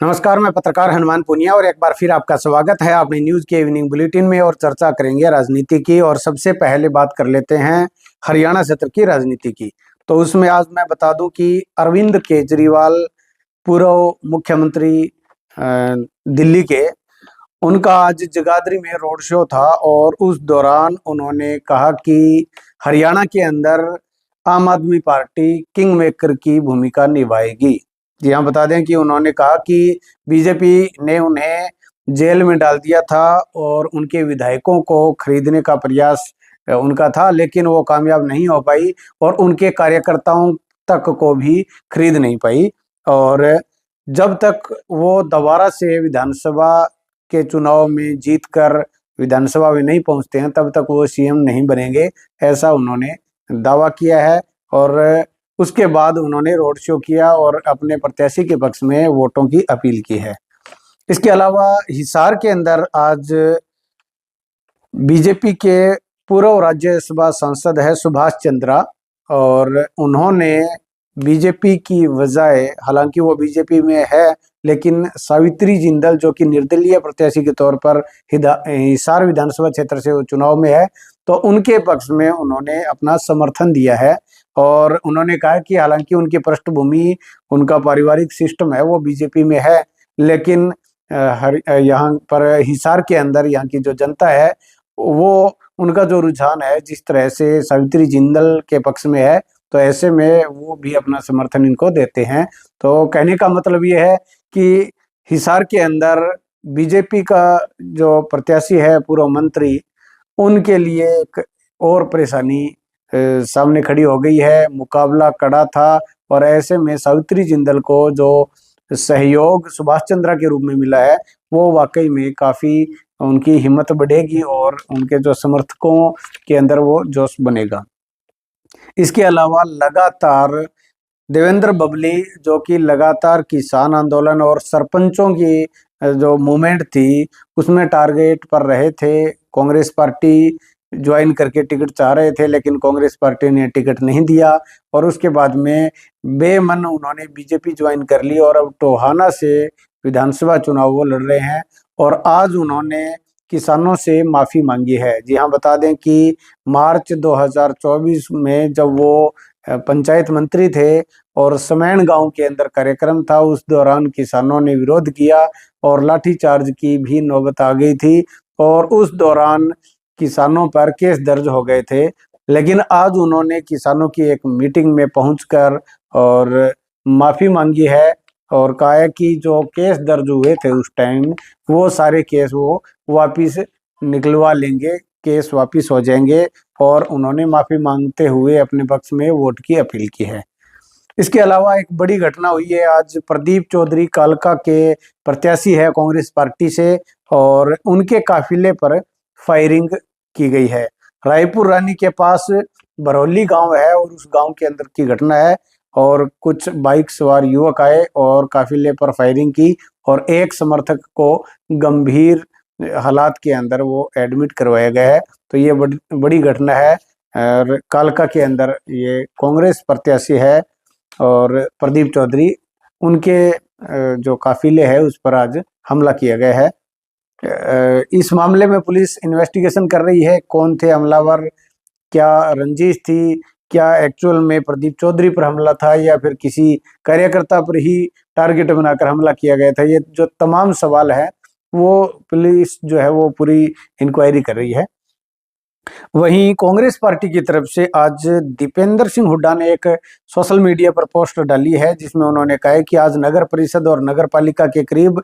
नमस्कार, मैं पत्रकार हनुमान पुनिया और एक बार फिर आपका स्वागत है अपनी न्यूज के इवनिंग बुलेटिन में। और चर्चा करेंगे राजनीति की। और सबसे पहले बात कर लेते हैं हरियाणा क्षेत्र की राजनीति की। तो उसमें आज मैं बता दूं कि अरविंद केजरीवाल, पूर्व मुख्यमंत्री दिल्ली के, उनका आज जगाधरी में रोड शो था और उस दौरान उन्होंने कहा कि हरियाणा के अंदर आम आदमी पार्टी किंग मेकर की भूमिका निभाएगी। जी हाँ, बता दें कि उन्होंने कहा कि बीजेपी ने उन्हें जेल में डाल दिया था और उनके विधायकों को खरीदने का प्रयास उनका था, लेकिन वो कामयाब नहीं हो पाई और उनके कार्यकर्ताओं तक को भी खरीद नहीं पाई। और जब तक वो दोबारा से विधानसभा के चुनाव में जीतकर विधानसभा में नहीं पहुंचते हैं तब तक वो सीएम नहीं बनेंगे, ऐसा उन्होंने दावा किया है। और उसके बाद उन्होंने रोड शो किया और अपने प्रत्याशी के पक्ष में वोटों की अपील की है। इसके अलावा हिसार के अंदर आज बीजेपी के पूर्व राज्यसभा सांसद है सुभाष चंद्रा, और उन्होंने बीजेपी की बजाय, हालांकि वो बीजेपी में है, लेकिन सावित्री जिंदल जो कि निर्दलीय प्रत्याशी के तौर पर हिसार विधानसभा क्षेत्र से वो चुनाव में है, तो उनके पक्ष में उन्होंने अपना समर्थन दिया है। और उन्होंने कहा कि हालांकि उनकी पृष्ठभूमि, उनका पारिवारिक सिस्टम है वो बीजेपी में है, लेकिन यहाँ पर हिसार के अंदर यहाँ की जो जनता है वो, उनका जो रुझान है जिस तरह से सावित्री जिंदल के पक्ष में है, तो ऐसे में वो भी अपना समर्थन इनको देते हैं। तो कहने का मतलब ये है कि हिसार के अंदर बीजेपी का जो प्रत्याशी है पूर्व मंत्री, उनके लिए एक और परेशानी सामने खड़ी हो गई है। मुकाबला कड़ा था और ऐसे में सावित्री जिंदल को जो सहयोग सुभाष चंद्रा के रूप में मिला है वो वाकई में काफी उनकी हिम्मत बढ़ेगी और उनके जो समर्थकों के अंदर वो जोश बनेगा। इसके अलावा लगातार देवेंद्र बबली, जो कि लगातार किसान आंदोलन और सरपंचों की जो मूवमेंट थी उसमें टारगेट पर रहे थे, कांग्रेस पार्टी ज्वाइन करके टिकट चाह रहे थे, लेकिन कांग्रेस पार्टी ने टिकट नहीं दिया और उसके बाद में बेमन उन्होंने बीजेपी ज्वाइन कर ली और अब टोहाना से विधानसभा चुनाव वो लड़ रहे हैं। और आज उन्होंने किसानों से माफी मांगी है। जी हाँ, बता दें कि मार्च 2024 में जब वो पंचायत मंत्री थे और समैन गांव के अंदर कार्यक्रम था, उस दौरान किसानों ने विरोध किया और लाठीचार्ज की भी नौबत आ गई थी और उस दौरान किसानों पर केस दर्ज हो गए थे। लेकिन आज उन्होंने किसानों की एक मीटिंग में पहुंचकर और माफी मांगी है और कहा है कि जो केस दर्ज हुए थे उस टाइम, वो सारे केस वो वापिस निकलवा लेंगे, केस वापिस हो जाएंगे। और उन्होंने माफी मांगते हुए अपने पक्ष में वोट की अपील की है। इसके अलावा एक बड़ी घटना हुई है आज। प्रदीप चौधरी कालका के प्रत्याशी है कांग्रेस पार्टी से, और उनके काफिले पर फायरिंग की गई है। रायपुर रानी के पास बरौली गांव है और उस गांव के अंदर की घटना है। और कुछ बाइक सवार युवक आए और काफिले पर फायरिंग की और एक समर्थक को गंभीर हालात के अंदर वो एडमिट करवाया गया है। तो ये बड़ी घटना है। और कालका के अंदर ये कांग्रेस प्रत्याशी है और प्रदीप चौधरी, उनके जो काफिले है उस पर आज हमला किया गया है। इस मामले में पुलिस इन्वेस्टिगेशन कर रही है, कौन थे हमलावर, क्या रंजिश थी, क्या एक्चुअल में प्रदीप चौधरी पर हमला था या फिर किसी कार्यकर्ता पर ही टारगेट बनाकर हमला किया गया था। ये जो तमाम सवाल है वो पुलिस जो है वो पूरी इंक्वायरी कर रही है। वहीं कांग्रेस पार्टी की तरफ से आज दीपेंद्र सिंह हुड्डा ने एक सोशल मीडिया पर पोस्ट डाली है जिसमें उन्होंने कहा है कि आज नगर परिषद और नगर पालिका के करीब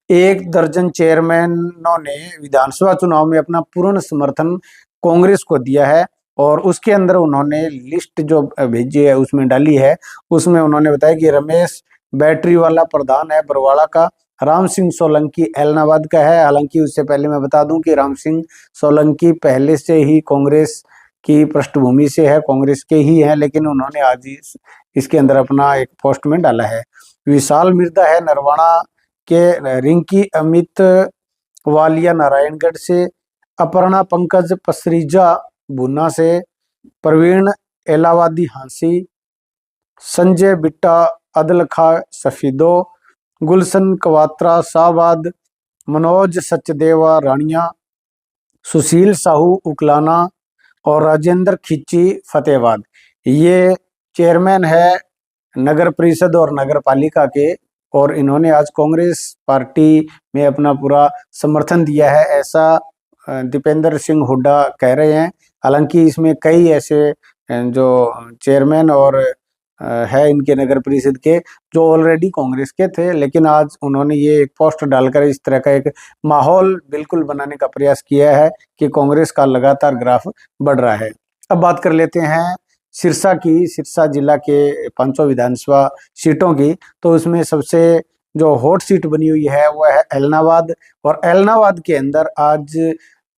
1 दर्जन चेयरमैनों ने विधानसभा चुनाव में अपना पूर्ण समर्थन कांग्रेस को दिया है। और उसके अंदर उन्होंने लिस्ट जो भेजी है उसमें डाली है, उसमें उन्होंने बताया कि रमेश बैटरी वाला प्रधान है बरवाड़ा का, राम सिंह सोलंकी एलनाबाद का है। हालांकि उससे पहले मैं बता दूं कि राम सिंह सोलंकी पहले से ही कांग्रेस की पृष्ठभूमि से है, कांग्रेस के ही हैं, लेकिन उन्होंने आज इसके अंदर अपना एक पोस्ट में डाला है। विशाल मिर्दा है नरवाड़ा के, रिंकी अमित वालिया नारायणगढ़ से, अपर्णा पंकज पसरीजा भुना से, प्रवीण एलावादी हांसी, संजय बिट्टा अदल खा सफीदो, गुलशन कवात्रा शाहबाद, मनोज सचदेवा रानिया, सुशील साहू उकलाना और राजेंद्र खिच्ची फतेहाबाद। ये चेयरमैन है नगर परिषद और नगर पालिका के, और इन्होंने आज कांग्रेस पार्टी में अपना पूरा समर्थन दिया है, ऐसा दीपेंद्र सिंह हुड्डा कह रहे हैं। हालांकि इसमें कई ऐसे जो चेयरमैन और है इनके नगर परिषद के जो ऑलरेडी कांग्रेस के थे, लेकिन आज उन्होंने ये एक पोस्ट डालकर इस तरह का एक माहौल बिल्कुल बनाने का प्रयास किया है कि कांग्रेस का लगातार ग्राफ बढ़ रहा है। अब बात कर लेते हैं सिरसा की, सिरसा जिला के 500 विधानसभा सीटों की। तो उसमें सबसे जो हॉट सीट बनी हुई है वह है एलनाबाद, और एलनाबाद के अंदर आज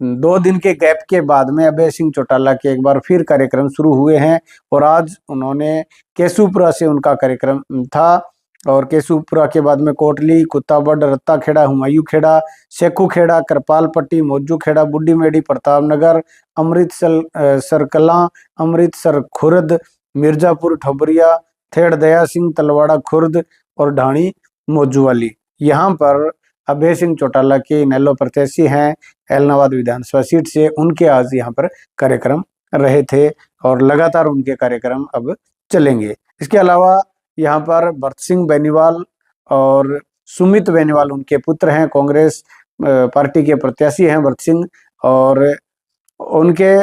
2 दिन के गैप के बाद में अभय सिंह चौटाला के एक बार फिर कार्यक्रम शुरू हुए हैं, और आज उन्होंने केशुपुरा से उनका कार्यक्रम था, और केशुपुरा के बाद में कोटली, कुत्ताबड़, रत्ता खेड़ा, हुमायूं खेड़ा, शेखू खेड़ा, करपाल पट्टी, मौजू खेड़ा, बुड्ढी मेड़ी, प्रताप नगर, अमृतसर सरकला, अमृतसर खुर्द, मिर्जापुर ठोबरिया, थेड़ दया सिंह, तलवाड़ा खुर्द और ढाणी मौजूवाली। यहाँ पर अभय सिंह चौटाला के इनेलो प्रत्याशी हैं एलनाबाद विधानसभा सीट से, उनके आज यहाँ पर कार्यक्रम रहे थे और लगातार उनके कार्यक्रम अब चलेंगे। इसके अलावा यहाँ पर भरत सिंह बेनीवाल और सुमित बेनीवाल उनके पुत्र हैं, कांग्रेस पार्टी के प्रत्याशी हैं भरत सिंह, और उनके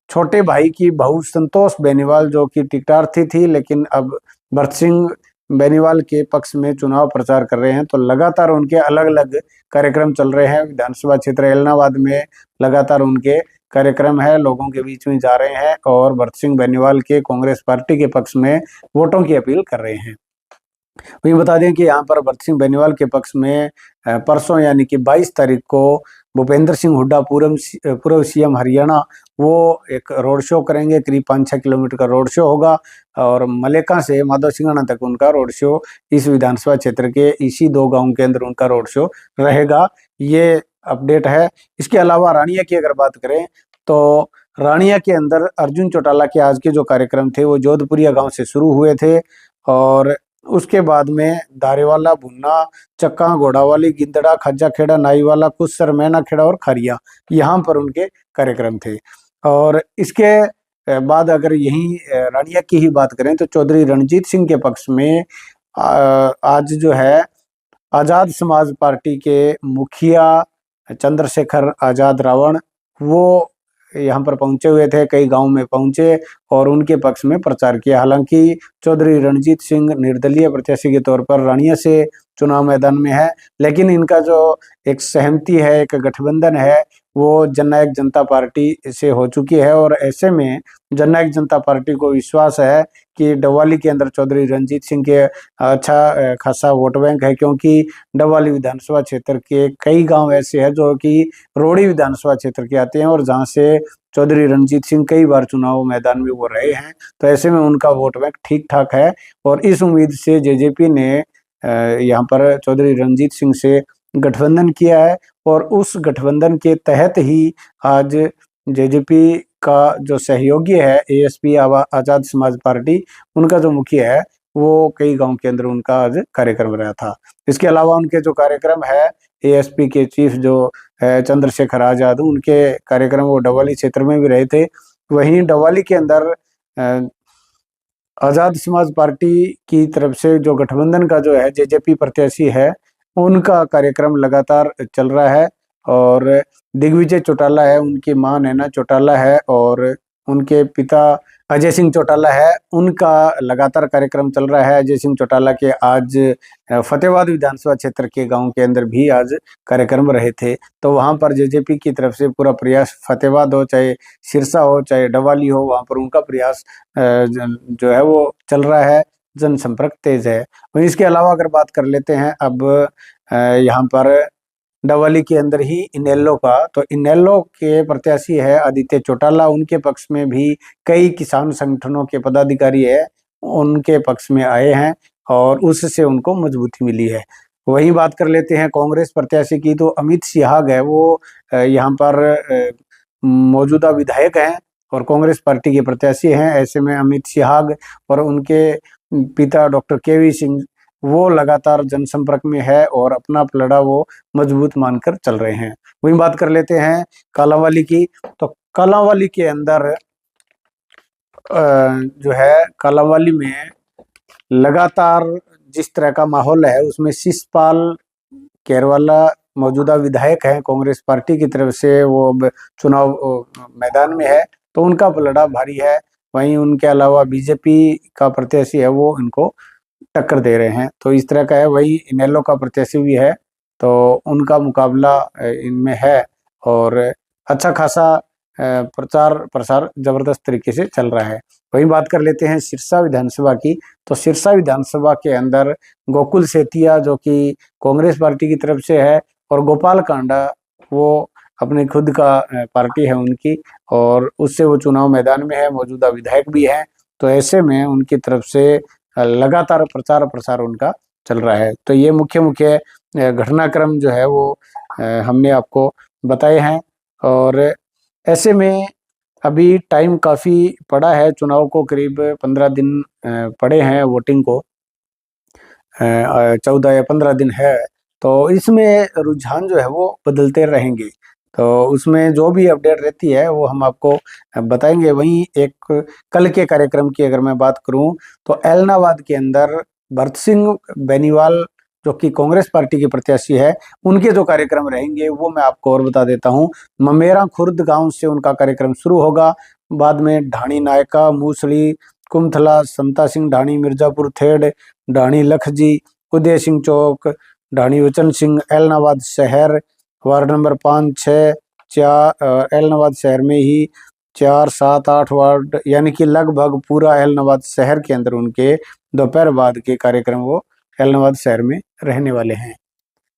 छोटे भाई की बहू संतोष बेनीवाल जो कि टिकटार्थी थी, लेकिन अब भरत सिंह बेनीवाल के पक्ष में चुनाव प्रचार कर रहे हैं। तो लगातार उनके अलग अलग कार्यक्रम चल रहे हैं विधानसभा क्षेत्र एलनाबाद में, लगातार उनके कार्यक्रम है, लोगों के बीच में जा रहे हैं और भरत सिंह बेनीवाल के कांग्रेस पार्टी के पक्ष में वोटों की अपील कर रहे हैं। वही बता दें कि यहाँ पर भरत सिंह बेनीवाल के पक्ष में परसों यानी कि 22 तारीख को भूपेंद्र सिंह हुड्डा पूर्व सीएम हरियाणा वो एक रोड शो करेंगे, करीब 5-6 किलोमीटर का रोड शो होगा, और मलेका से माधव सिंघाना तक उनका रोड शो इस विधानसभा क्षेत्र के इसी 2 गांव के अंदर उनका रोड शो रहेगा। ये अपडेट है। इसके अलावा रानिया की अगर बात करें तो रानिया के अंदर अर्जुन चौटाला के आज के जो कार्यक्रम थे वो जोधपुरिया गांव से शुरू हुए थे, और उसके बाद में दारेवाला, भुन्ना, चक्का, घोड़ावाली, गिंदड़ा, खज्जा खेड़ा, नाईवाला, कुसर, मैना खेड़ा और खरिया, यहाँ पर उनके कार्यक्रम थे। और इसके बाद अगर यही रानिया की ही बात करें तो चौधरी रणजीत सिंह के पक्ष में आज जो है आजाद समाज पार्टी के मुखिया चंद्रशेखर आजाद रावण वो यहाँ पर पहुंचे हुए थे, कई गांव में पहुंचे और उनके पक्ष में प्रचार किया। हालांकि चौधरी रणजीत सिंह निर्दलीय प्रत्याशी के तौर पर रानिया से चुनाव मैदान में है, लेकिन इनका जो एक सहमति है, एक गठबंधन है, वो जननायक जनता पार्टी से हो चुकी है, और ऐसे में जननायक जनता पार्टी को विश्वास है कि डबवाली के अंदर चौधरी रणजीत सिंह के अच्छा खासा वोट बैंक है, क्योंकि डबवाली विधानसभा क्षेत्र के कई गांव ऐसे हैं जो कि रोड़ी विधानसभा क्षेत्र के आते हैं और जहां से चौधरी रणजीत सिंह कई बार चुनाव मैदान में वो रहे हैं। तो ऐसे में उनका वोट बैंक ठीक ठाक है, और इस उम्मीद से जेजेपी ने यहाँ पर चौधरी रणजीत सिंह से गठबंधन किया है, और उस गठबंधन के तहत ही आज जेजेपी का जो सहयोगी है एएसपी आजाद समाज पार्टी, उनका जो मुखिया है वो कई गांव के अंदर उनका आज कार्यक्रम रहा था। इसके अलावा उनके जो कार्यक्रम है एएसपी के चीफ जो है चंद्रशेखर आजाद, उनके कार्यक्रम वो डबवाली क्षेत्र में भी रहे थे। वहीं डबवाली के अंदर आजाद समाज पार्टी की तरफ से जो गठबंधन का जो है जेजेपी प्रत्याशी है उनका कार्यक्रम लगातार चल रहा है, और दिग्विजय चौटाला है, उनकी मां नैना चौटाला है और उनके पिता अजय सिंह चौटाला है, उनका लगातार कार्यक्रम चल रहा है। अजय सिंह चौटाला के आज फतेहाबाद विधानसभा क्षेत्र के गांव के अंदर भी आज कार्यक्रम रहे थे, तो वहां पर जेजेपी की तरफ से पूरा प्रयास, फतेहाबाद हो चाहे सिरसा हो चाहे डबवाली हो, वहां पर उनका प्रयास जो है वो चल रहा है, जनसंपर्क तेज है। वहीं इसके अलावा अगर बात कर लेते हैं अब यहाँ पर डबवाली के अंदर ही इनेलो का, तो इनेलो के प्रत्याशी है आदित्य चौटाला, उनके पक्ष में भी कई किसान संगठनों के पदाधिकारी है, उनके पक्ष में आए हैं और उससे उनको मजबूती मिली है। वही बात कर लेते हैं कांग्रेस प्रत्याशी की, तो अमित सिहाग है वो यहाँ पर मौजूदा विधायक हैं और कांग्रेस पार्टी के प्रत्याशी हैं। ऐसे में अमित सिहाग और उनके पिता डॉक्टर केवी सिंह वो लगातार जनसंपर्क में है और अपना पलड़ा वो मजबूत मानकर चल रहे हैं। वही बात कर लेते हैं कालांवाली की। तो कालांवाली के अंदर जो है कालांवाली में लगातार जिस तरह का माहौल है उसमें शिषपाल केरवाला मौजूदा विधायक हैं कांग्रेस पार्टी की तरफ से, वो अब चुनाव मैदान में है, तो उनका पलड़ा भारी है। वहीं उनके अलावा बीजेपी का प्रत्याशी है वो इनको टक्कर दे रहे हैं, तो इस तरह का है। वही इनेलो का प्रत्याशी भी है, तो उनका मुकाबला इनमें है और अच्छा खासा प्रचार प्रसार जबरदस्त तरीके से चल रहा है। वही बात कर लेते हैं सिरसा विधानसभा की। तो सिरसा विधानसभा के अंदर गोकुल सेतिया जो कि कांग्रेस पार्टी की तरफ से है, और गोपाल कांडा वो अपने खुद का पार्टी है उनकी, और उससे वो चुनाव मैदान में है, मौजूदा विधायक भी है। तो ऐसे में उनकी तरफ से लगातार प्रचार प्रसार उनका चल रहा है। तो ये मुख्य मुख्य घटनाक्रम जो है वो हमने आपको बताए हैं। और ऐसे में अभी टाइम काफ़ी पड़ा है चुनाव को, करीब 15 दिन पड़े हैं वोटिंग को, 14 या 15 दिन है। तो इसमें रुझान जो है वो बदलते रहेंगे, तो उसमें जो भी अपडेट रहती है वो हम आपको बताएंगे। वहीं एक कल के कार्यक्रम की अगर मैं बात करूं तो एलनाबाद के अंदर भरत सिंह बेनीवाल जो कि कांग्रेस पार्टी के प्रत्याशी है, उनके जो कार्यक्रम रहेंगे वो मैं आपको और बता देता हूं। ममेरा खुर्द गांव से उनका कार्यक्रम शुरू होगा, बाद में ढाणी नायका, मूसली, कुमथला, संता सिंह ढाणी, मिर्जापुर थेड़, ढाणी लखजी, उदय सिंह चौक, ढाणी वचन सिंह, एलनाबाद शहर, वार्ड नंबर 5, 6, 4 एलनाबाद शहर में ही 4, 7, 8 वार्ड, यानी कि लगभग पूरा एलनाबाद शहर के अंदर उनके दोपहर बाद के कार्यक्रम वो एलनाबाद शहर में रहने वाले हैं।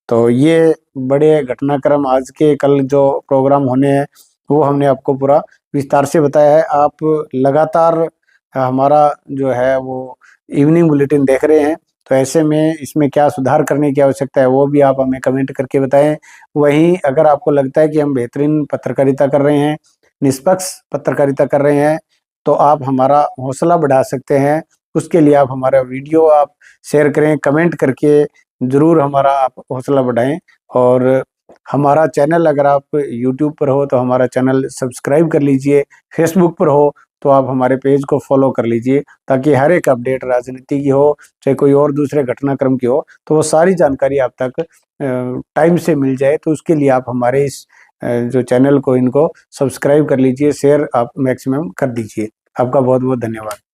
तो ये बड़े घटनाक्रम आज के कल जो प्रोग्राम होने हैं वो हमने आपको पूरा विस्तार से बताया है। आप लगातार हमारा जो है वो इवनिंग बुलेटिन देख रहे हैं, तो ऐसे में इसमें क्या सुधार करने की आवश्यकता है वो भी आप हमें कमेंट करके बताएं। वहीं अगर आपको लगता है कि हम बेहतरीन पत्रकारिता कर रहे हैं, निष्पक्ष पत्रकारिता कर रहे हैं, तो आप हमारा हौसला बढ़ा सकते हैं। उसके लिए आप हमारा वीडियो आप शेयर करें, कमेंट करके जरूर हमारा आप हौसला बढ़ाएं। और हमारा चैनल अगर आप यूट्यूब पर हो तो हमारा चैनल सब्सक्राइब कर लीजिए, फेसबुक पर हो तो आप हमारे पेज को फॉलो कर लीजिए, ताकि हर एक अपडेट राजनीति की हो चाहे कोई और दूसरे घटनाक्रम की हो तो वो सारी जानकारी आप तक टाइम से मिल जाए। तो उसके लिए आप हमारे इस जो चैनल को इनको सब्सक्राइब कर लीजिए, शेयर आप मैक्सिमम कर दीजिए। आपका बहुत बहुत धन्यवाद।